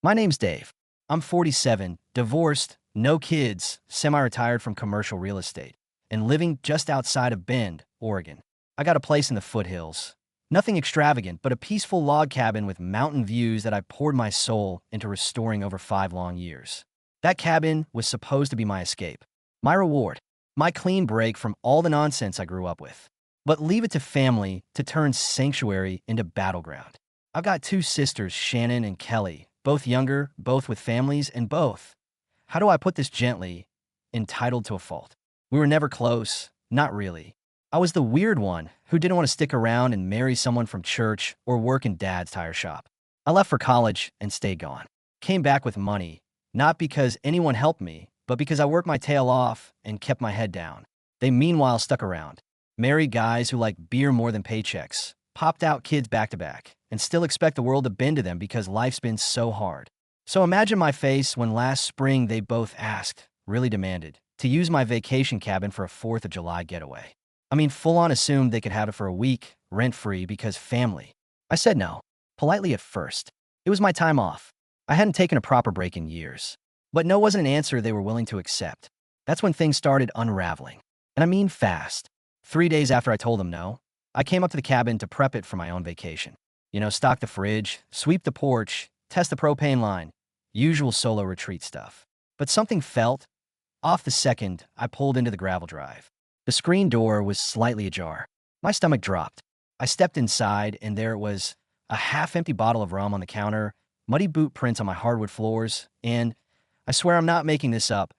My name's Dave. I'm 47, divorced, no kids, semi-retired from commercial real estate, and living just outside of Bend, Oregon. I got a place in the foothills. Nothing extravagant, but a peaceful log cabin with mountain views that I poured my soul into restoring over 5 long years. That cabin was supposed to be my escape, my reward, my clean break from all the nonsense I grew up with. But leave it to family to turn sanctuary into battleground. I've got two sisters, Shannon and Kelly, both younger, both with families, and both, how do I put this gently, entitled to a fault. We were never close, not really. I was the weird one who didn't want to stick around and marry someone from church or work in dad's tire shop. I left for college and stayed gone. Came back with money, not because anyone helped me, but because I worked my tail off and kept my head down. They meanwhile stuck around. Married guys who like beer more than paychecks, popped out kids back to back, and still expect the world to bend to them because life's been so hard. So imagine my face when last spring they both asked, really demanded, to use my vacation cabin for a 4th of July getaway. I mean, full on assumed they could have it for a week, rent-free, because family. I said no, politely at first. It was my time off. I hadn't taken a proper break in years. But no wasn't an answer they were willing to accept. That's when things started unraveling. And I mean fast. 3 days after I told them no, I came up to the cabin to prep it for my own vacation. Stock the fridge, sweep the porch, test the propane line, usual solo retreat stuff. But something felt off the second I pulled into the gravel drive. The screen door was slightly ajar. My stomach dropped. I stepped inside, and there it was, a half-empty bottle of rum on the counter, muddy boot prints on my hardwood floors, and, I swear I'm not making this up,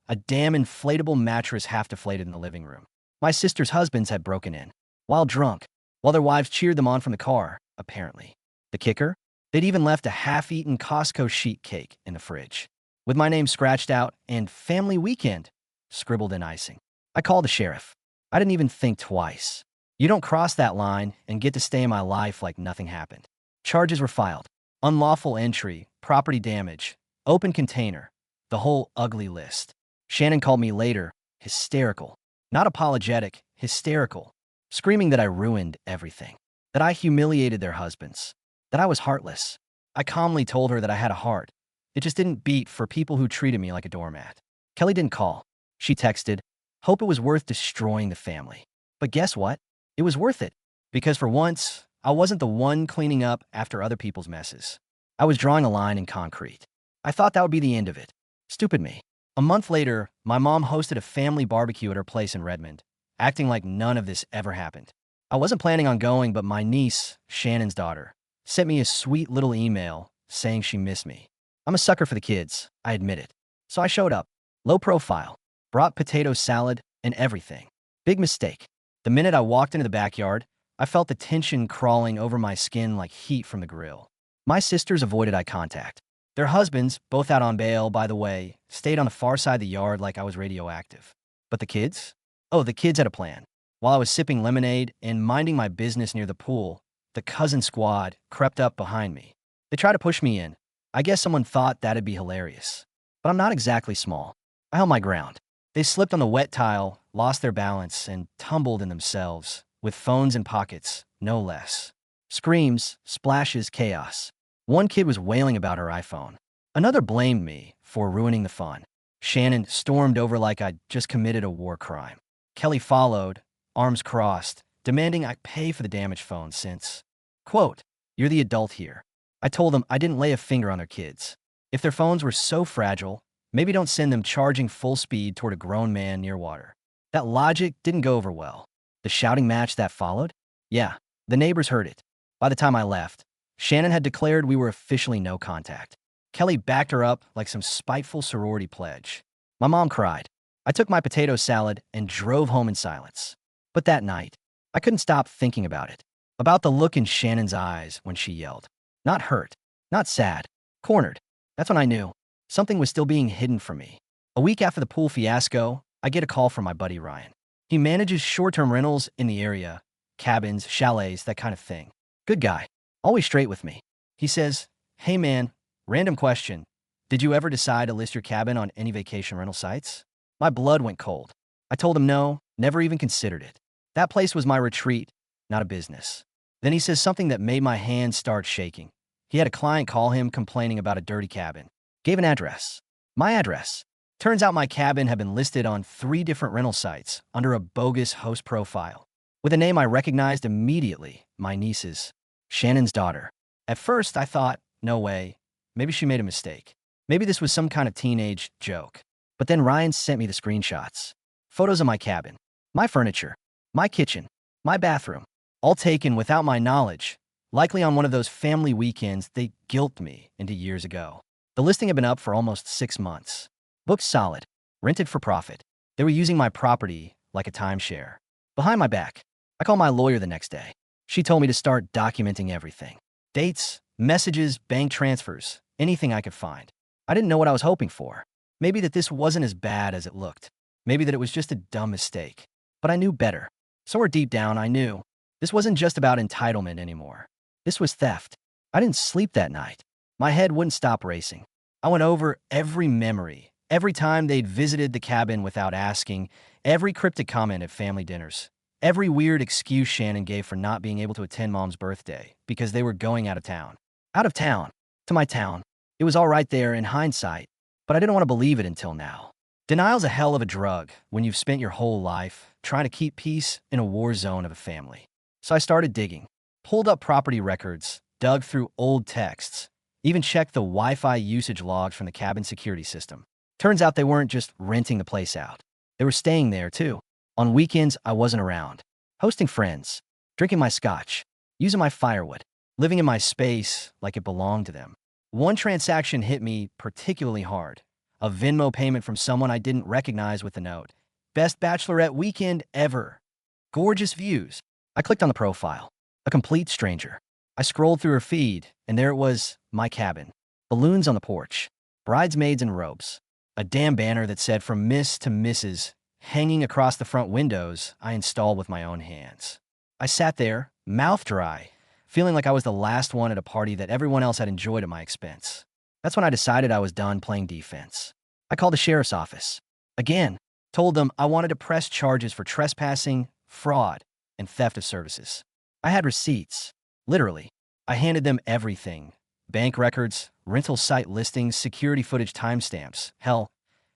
a damn inflatable mattress half deflated in the living room. My sister's husbands had broken in, while drunk, while their wives cheered them on from the car, apparently. The kicker? They'd even left a half-eaten Costco sheet cake in the fridge, with my name scratched out and "Family Weekend" scribbled in icing. I called the sheriff. I didn't even think twice. You don't cross that line and get to stay in my life like nothing happened. Charges were filed. Unlawful entry, property damage, open container, the whole ugly list. Shannon called me later, hysterical. Not apologetic, hysterical. Screaming that I ruined everything. That I humiliated their husbands. That I was heartless. I calmly told her that I had a heart. It just didn't beat for people who treated me like a doormat. Kelly didn't call. She texted, hope it was worth destroying the family. But guess what? It was worth it. Because for once, I wasn't the one cleaning up after other people's messes. I was drawing a line in concrete. I thought that would be the end of it. Stupid me. A month later, my mom hosted a family barbecue at her place in Redmond, acting like none of this ever happened. I wasn't planning on going, but my niece, Shannon's daughter, sent me a sweet little email saying she missed me. I'm a sucker for the kids, I admit it. So I showed up. Low profile. Brought potato salad and everything. Big mistake. The minute I walked into the backyard, I felt the tension crawling over my skin like heat from the grill. My sisters avoided eye contact. Their husbands, both out on bail, by the way, stayed on the far side of the yard like I was radioactive. But the kids? Oh, the kids had a plan. While I was sipping lemonade and minding my business near the pool, the cousin squad crept up behind me. They tried to push me in. I guess someone thought that'd be hilarious. But I'm not exactly small. I held my ground. They slipped on the wet tile, lost their balance, and tumbled in themselves, with phones in pockets, no less. Screams, splashes, chaos. One kid was wailing about her iPhone. Another blamed me for ruining the fun. Shannon stormed over like I'd just committed a war crime. Kelly followed, arms crossed, demanding I pay for the damaged phone since, quote, you're the adult here. I told them I didn't lay a finger on their kids. If their phones were so fragile, maybe don't send them charging full speed toward a grown man near water. That logic didn't go over well. The shouting match that followed? Yeah, the neighbors heard it. By the time I left, Shannon had declared we were officially no contact. Kelly backed her up like some spiteful sorority pledge. My mom cried. I took my potato salad and drove home in silence. But that night, I couldn't stop thinking about it. About the look in Shannon's eyes when she yelled. Not hurt, not sad, cornered. That's when I knew. Something was still being hidden from me. A week after the pool fiasco, I get a call from my buddy Ryan. He manages short-term rentals in the area, cabins, chalets, that kind of thing. Good guy, always straight with me. He says, hey man, random question. Did you ever decide to list your cabin on any vacation rental sites? My blood went cold. I told him no, never even considered it. That place was my retreat, not a business. Then he says something that made my hands start shaking. He had a client call him complaining about a dirty cabin. Gave an address. My address. Turns out my cabin had been listed on 3 different rental sites under a bogus host profile, with a name I recognized immediately, my niece's, Shannon's daughter. At first, I thought, no way, maybe she made a mistake. Maybe this was some kind of teenage joke. But then Ryan sent me the screenshots. Photos of my cabin, my furniture, my kitchen, my bathroom, all taken without my knowledge, likely on one of those family weekends they guilted me into years ago. The listing had been up for almost 6 months. Booked solid, rented for profit. They were using my property like a timeshare. Behind my back, I called my lawyer the next day. She told me to start documenting everything. Dates, messages, bank transfers, anything I could find. I didn't know what I was hoping for. Maybe that this wasn't as bad as it looked. Maybe that it was just a dumb mistake. But I knew better. Somewhere deep down, I knew. This wasn't just about entitlement anymore. This was theft. I didn't sleep that night. My head wouldn't stop racing. I went over every memory, every time they'd visited the cabin without asking, every cryptic comment at family dinners, every weird excuse Shannon gave for not being able to attend Mom's birthday because they were going out of town. Out of town. To my town. It was all right there in hindsight, but I didn't want to believe it until now. Denial's a hell of a drug when you've spent your whole life trying to keep peace in a war zone of a family. So I started digging, pulled up property records, dug through old texts, even checked the Wi-Fi usage logs from the cabin security system. Turns out they weren't just renting the place out. They were staying there, too. On weekends, I wasn't around. Hosting friends, drinking my scotch, using my firewood, living in my space like it belonged to them. One transaction hit me particularly hard. A Venmo payment from someone I didn't recognize with a note. Best bachelorette weekend ever. Gorgeous views. I clicked on the profile. A complete stranger. I scrolled through her feed, and there it was, my cabin. Balloons on the porch. Bridesmaids in robes. A damn banner that said from Miss to Mrs. hanging across the front windows I installed with my own hands. I sat there, mouth dry, feeling like I was the last one at a party that everyone else had enjoyed at my expense. That's when I decided I was done playing defense. I called the sheriff's office. Again, told them I wanted to press charges for trespassing, fraud, and theft of services. I had receipts. Literally. I handed them everything. Bank records, rental site listings, security footage timestamps. Hell,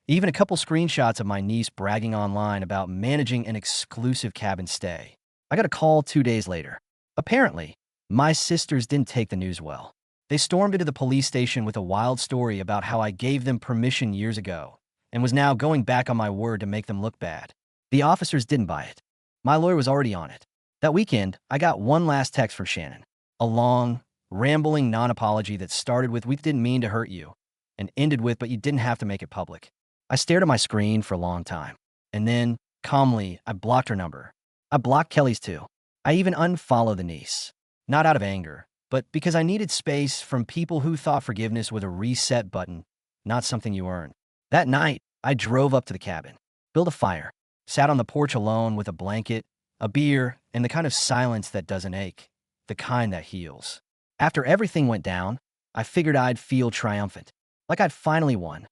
even a couple screenshots of my niece bragging online about managing an exclusive cabin stay. I got a call 2 days later. Apparently, my sisters didn't take the news well. They stormed into the police station with a wild story about how I gave them permission years ago and was now going back on my word to make them look bad. The officers didn't buy it. My lawyer was already on it. That weekend, I got one last text from Shannon. A long, rambling non-apology that started with, "We didn't mean to hurt you," and ended with, "But you didn't have to make it public." I stared at my screen for a long time. And then, calmly, I blocked her number. I blocked Kelly's too. I even unfollowed the niece. Not out of anger, but because I needed space from people who thought forgiveness was a reset button, not something you earn. That night, I drove up to the cabin, built a fire, sat on the porch alone with a blanket, a beer, and the kind of silence that doesn't ache, the kind that heals. After everything went down, I figured I'd feel triumphant, like I'd finally won.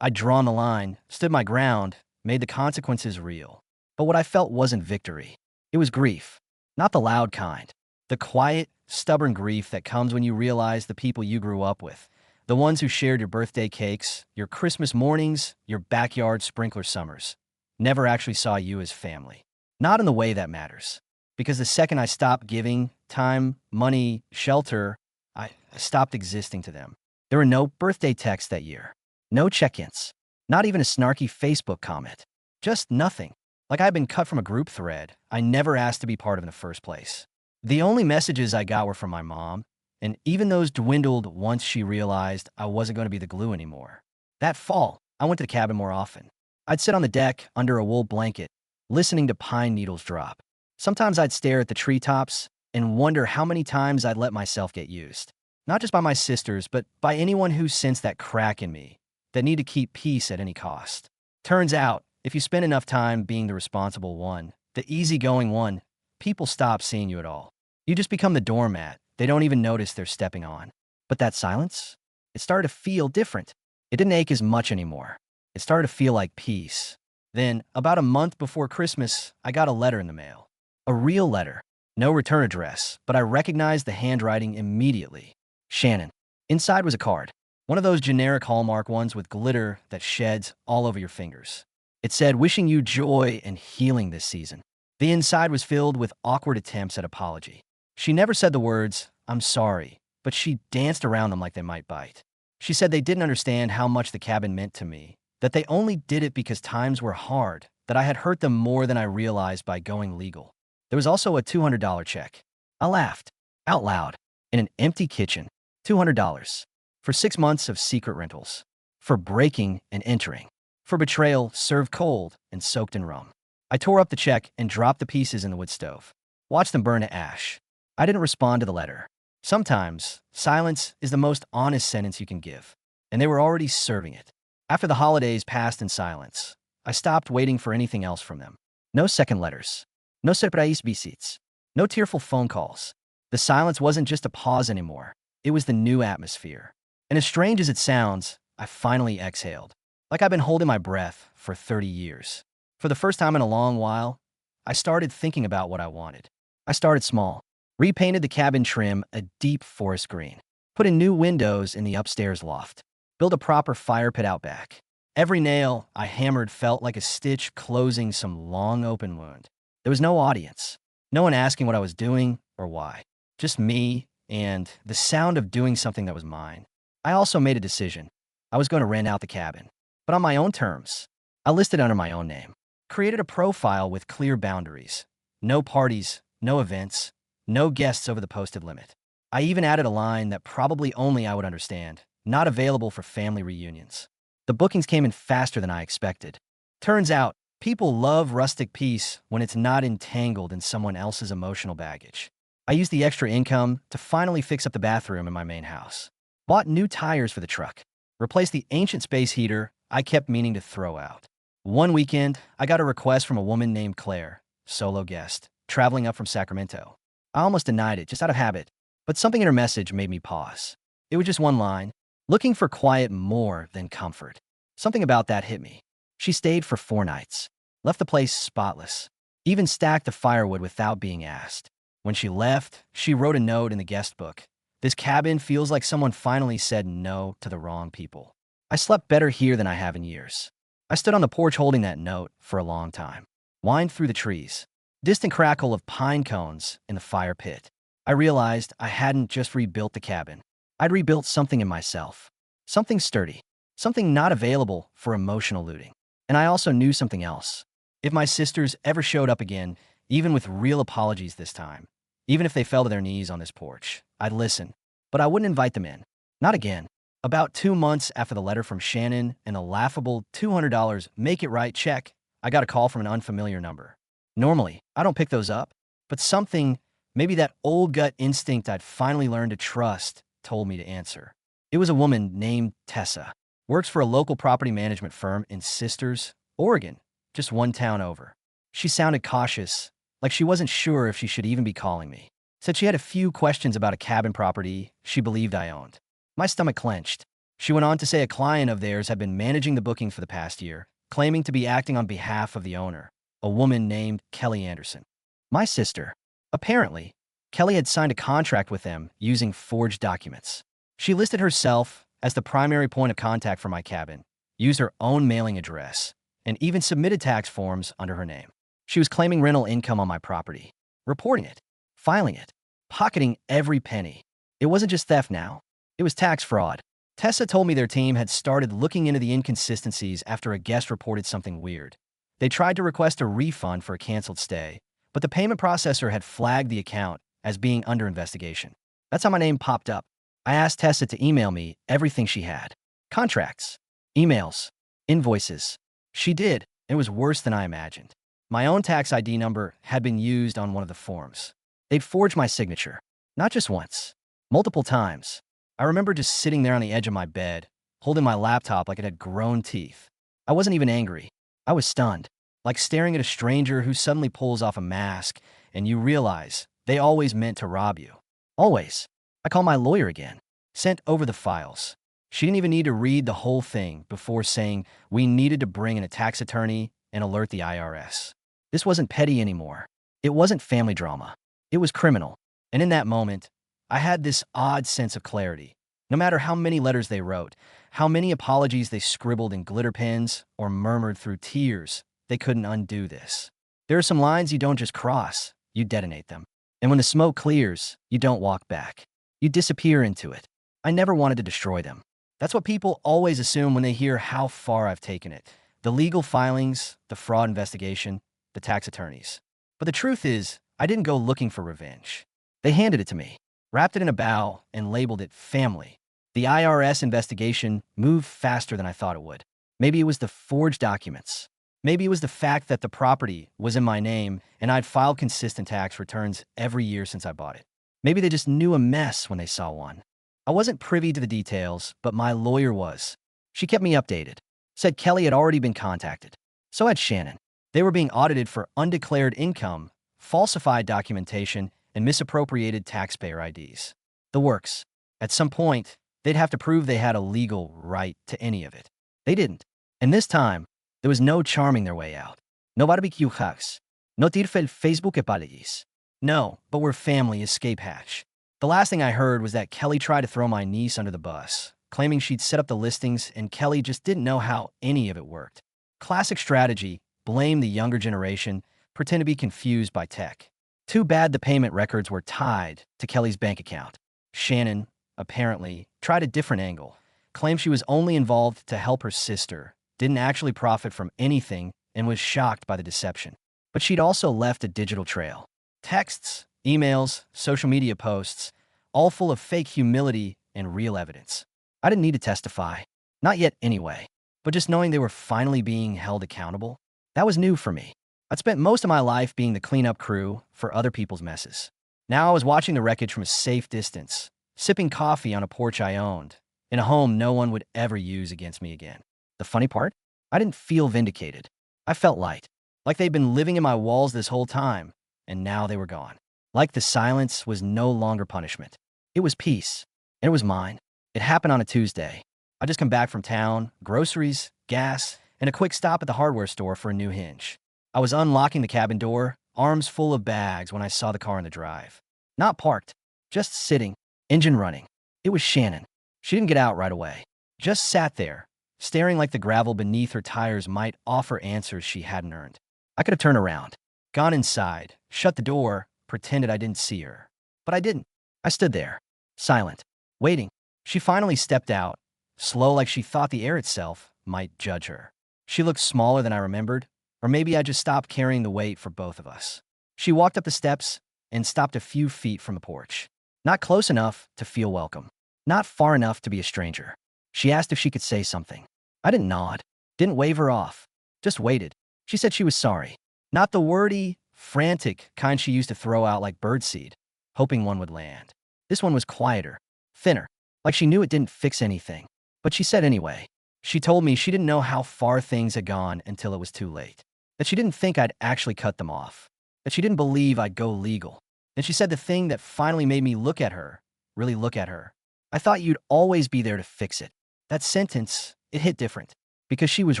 I'd drawn the line, stood my ground, made the consequences real. But what I felt wasn't victory. It was grief. Not the loud kind. The quiet, stubborn grief that comes when you realize the people you grew up with, the ones who shared your birthday cakes, your Christmas mornings, your backyard sprinkler summers, never actually saw you as family. Not in the way that matters. Because the second I stopped giving time, money, shelter, I stopped existing to them. There were no birthday texts that year. No check-ins. Not even a snarky Facebook comment. Just nothing. Like I'd been cut from a group thread I never asked to be part of in the first place. The only messages I got were from my mom, and even those dwindled once she realized I wasn't going to be the glue anymore. That fall, I went to the cabin more often. I'd sit on the deck under a wool blanket, listening to pine needles drop. Sometimes I'd stare at the treetops and wonder how many times I'd let myself get used. Not just by my sisters, but by anyone who sensed that crack in me, that need to keep peace at any cost. Turns out, if you spend enough time being the responsible one, the easygoing one, people stop seeing you at all. You just become the doormat they don't even notice they're stepping on. But that silence? It started to feel different. It didn't ache as much anymore. It started to feel like peace. Then, about a month before Christmas, I got a letter in the mail. A real letter. No return address, but I recognized the handwriting immediately. Shannon. Inside was a card. One of those generic Hallmark ones with glitter that sheds all over your fingers. It said, wishing you joy and healing this season. The inside was filled with awkward attempts at apology. She never said the words, I'm sorry, but she danced around them like they might bite. She said they didn't understand how much the cabin meant to me, that they only did it because times were hard, that I had hurt them more than I realized by going legal. There was also a $200 check. I laughed, out loud, in an empty kitchen. $200. For 6 months of secret rentals. For breaking and entering. For betrayal served cold and soaked in rum. I tore up the check and dropped the pieces in the wood stove. Watched them burn to ash. I didn't respond to the letter. Sometimes, silence is the most honest sentence you can give. And they were already serving it. After the holidays passed in silence, I stopped waiting for anything else from them. No second letters. No Secretvoices. No tearful phone calls. The silence wasn't just a pause anymore. It was the new atmosphere. And as strange as it sounds, I finally exhaled. Like I've been holding my breath for 30 years. For the first time in a long while, I started thinking about what I wanted. I started small. Repainted the cabin trim a deep forest green. Put in new windows in the upstairs loft. Built a proper fire pit out back. Every nail I hammered felt like a stitch closing some long open wound. There was no audience. No one asking what I was doing or why. Just me and the sound of doing something that was mine. I also made a decision. I was going to rent out the cabin, but on my own terms. I listed under my own name. Created a profile with clear boundaries. No parties, no events, no guests over the posted limit. I even added a line that probably only I would understand, not available for family reunions. The bookings came in faster than I expected. Turns out, people love rustic peace when it's not entangled in someone else's emotional baggage. I used the extra income to finally fix up the bathroom in my main house. Bought new tires for the truck. Replaced the ancient space heater I kept meaning to throw out. One weekend, I got a request from a woman named Claire, solo guest, traveling up from Sacramento. I almost denied it, just out of habit, but something in her message made me pause. It was just one line, looking for quiet more than comfort. Something about that hit me. She stayed for 4 nights, left the place spotless, even stacked the firewood without being asked. When she left, she wrote a note in the guest book. This cabin feels like someone finally said no to the wrong people. I slept better here than I have in years. I stood on the porch holding that note for a long time. Whined through the trees. Distant crackle of pine cones in the fire pit. I realized I hadn't just rebuilt the cabin. I'd rebuilt something in myself. Something sturdy. Something not available for emotional looting. And I also knew something else. If my sisters ever showed up again, even with real apologies this time, even if they fell to their knees on this porch, I'd listen. But I wouldn't invite them in. Not again. About 2 months after the letter from Shannon and the laughable $200 make it right check, I got a call from an unfamiliar number. Normally, I don't pick those up, but something, maybe that old gut instinct I'd finally learned to trust, told me to answer. It was a woman named Tessa. Works for a local property management firm in Sisters, Oregon, just one town over. She sounded cautious, like she wasn't sure if she should even be calling me. Said she had a few questions about a cabin property she believed I owned. My stomach clenched. She went on to say a client of theirs had been managing the booking for the past year, claiming to be acting on behalf of the owner, a woman named Kelly Anderson. My sister. Apparently, Kelly had signed a contract with them using forged documents. She listed herself as the primary point of contact for my cabin, used her own mailing address, and even submitted tax forms under her name. She was claiming rental income on my property, reporting it, filing it, pocketing every penny. It wasn't just theft now. It was tax fraud. Tessa told me their team had started looking into the inconsistencies after a guest reported something weird. They tried to request a refund for a canceled stay, but the payment processor had flagged the account as being under investigation. That's how my name popped up. I asked Tessa to email me everything she had. Contracts, emails, invoices. She did. It was worse than I imagined. My own tax ID number had been used on one of the forms. They'd forged my signature. Not just once. Multiple times. I remember just sitting there on the edge of my bed, holding my laptop like it had grown teeth. I wasn't even angry. I was stunned. Like staring at a stranger who suddenly pulls off a mask and you realize they always meant to rob you. Always. I called my lawyer again. Sent over the files. She didn't even need to read the whole thing before saying we needed to bring in a tax attorney and alert the IRS. This wasn't petty anymore. It wasn't family drama. It was criminal. And in that moment, I had this odd sense of clarity. No matter how many letters they wrote, how many apologies they scribbled in glitter pens or murmured through tears, they couldn't undo this. There are some lines you don't just cross, you detonate them. And when the smoke clears, you don't walk back. You disappear into it. I never wanted to destroy them. That's what people always assume when they hear how far I've taken it. The legal filings, the fraud investigation, the tax attorneys. But the truth is, I didn't go looking for revenge. They handed it to me, wrapped it in a bow, and labeled it family. The IRS investigation moved faster than I thought it would. Maybe it was the forged documents. Maybe it was the fact that the property was in my name and I'd filed consistent tax returns every year since I bought it. Maybe they just knew a mess when they saw one. I wasn't privy to the details, but my lawyer was. She kept me updated. Said Kelly had already been contacted. So had Shannon. They were being audited for undeclared income, falsified documentation, and misappropriated taxpayer IDs. The works. At some point, they'd have to prove they had a legal right to any of it. They didn't. And this time, there was no charming their way out. No barbecue hacks. No tirfel Facebook apologies. No, but we're family escape hatch. The last thing I heard was that Kelly tried to throw my niece under the bus, claiming she'd set up the listings and Kelly just didn't know how any of it worked. Classic strategy, blame the younger generation, pretend to be confused by tech. Too bad the payment records were tied to Kelly's bank account. Shannon, apparently, tried a different angle, claimed she was only involved to help her sister, didn't actually profit from anything, and was shocked by the deception. But she'd also left a digital trail. Texts, emails, social media posts, all full of fake humility and real evidence. I didn't need to testify. Not yet anyway. But just knowing they were finally being held accountable, that was new for me. I'd spent most of my life being the cleanup crew for other people's messes. Now I was watching the wreckage from a safe distance, sipping coffee on a porch I owned, in a home no one would ever use against me again. The funny part? I didn't feel vindicated. I felt light, like they'd been living in my walls this whole time, and now they were gone. Like the silence was no longer punishment. It was peace, and it was mine. It happened on a Tuesday. I just come back from town, groceries, gas, and a quick stop at the hardware store for a new hinge. I was unlocking the cabin door, arms full of bags when I saw the car in the drive. Not parked, just sitting, engine running. It was Shannon. She didn't get out right away. Just sat there, staring like the gravel beneath her tires might offer answers she hadn't earned. I could have turned around, gone inside, shut the door, pretended I didn't see her. But I didn't. I stood there, silent, waiting. She finally stepped out, slow like she thought the air itself might judge her. She looked smaller than I remembered, or maybe I just stopped carrying the weight for both of us. She walked up the steps and stopped a few feet from the porch. Not close enough to feel welcome. Not far enough to be a stranger. She asked if she could say something. I didn't nod, didn't wave her off, just waited. She said she was sorry. Not the wordy, frantic kind she used to throw out like birdseed, hoping one would land. This one was quieter, thinner, like she knew it didn't fix anything. But she said anyway. She told me she didn't know how far things had gone until it was too late. That she didn't think I'd actually cut them off. That she didn't believe I'd go legal. And she said the thing that finally made me look at her, really look at her. I thought you'd always be there to fix it. That sentence, it hit different. Because she was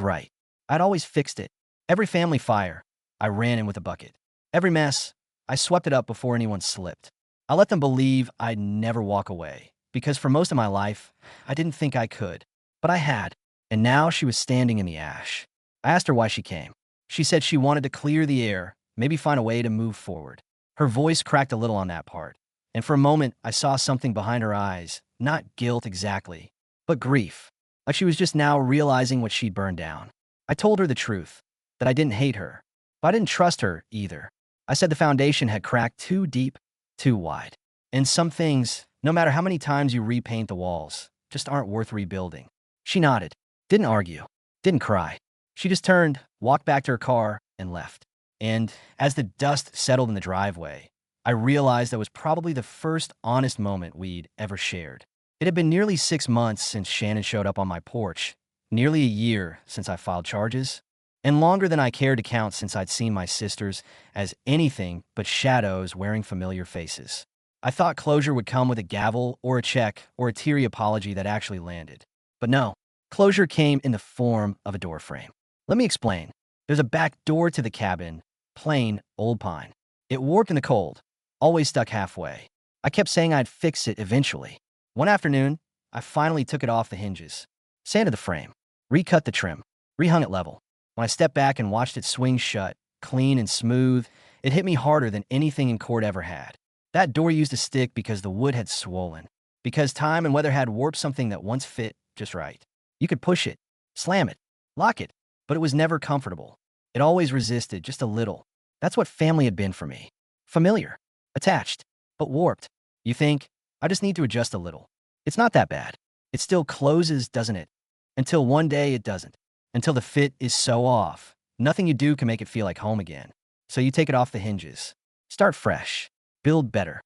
right. I'd always fixed it. Every family fire, I ran in with a bucket. Every mess, I swept it up before anyone slipped. I let them believe I'd never walk away. Because for most of my life, I didn't think I could. But I had. And now she was standing in the ash. I asked her why she came. She said she wanted to clear the air, maybe find a way to move forward. Her voice cracked a little on that part. And for a moment, I saw something behind her eyes. Not guilt exactly, but grief. Like she was just now realizing what she'd burned down. I told her the truth, that I didn't hate her, but I didn't trust her either. I said the foundation had cracked too deep, too wide. And some things, no matter how many times you repaint the walls, just aren't worth rebuilding. She nodded, didn't argue, didn't cry. She just turned, walked back to her car, and left. And as the dust settled in the driveway, I realized that was probably the first honest moment we'd ever shared. It had been nearly 6 months since Shannon showed up on my porch, nearly a year since I filed charges, and longer than I cared to count since I'd seen my sisters as anything but shadows wearing familiar faces. I thought closure would come with a gavel or a check or a teary apology that actually landed. But no, closure came in the form of a door frame. Let me explain. There's a back door to the cabin, plain old pine. It warped in the cold, always stuck halfway. I kept saying I'd fix it eventually. One afternoon, I finally took it off the hinges, sanded the frame, recut the trim, rehung it level. When I stepped back and watched it swing shut, clean and smooth, it hit me harder than anything in court ever had. That door used to stick because the wood had swollen, because time and weather had warped something that once fit just right. You could push it, slam it, lock it, but it was never comfortable. It always resisted just a little. That's what family had been for me. Familiar, attached, but warped. You think, I just need to adjust a little. It's not that bad. It still closes, doesn't it? Until one day it doesn't. Until the fit is so off. Nothing you do can make it feel like home again. So you take it off the hinges. Start fresh. Build better.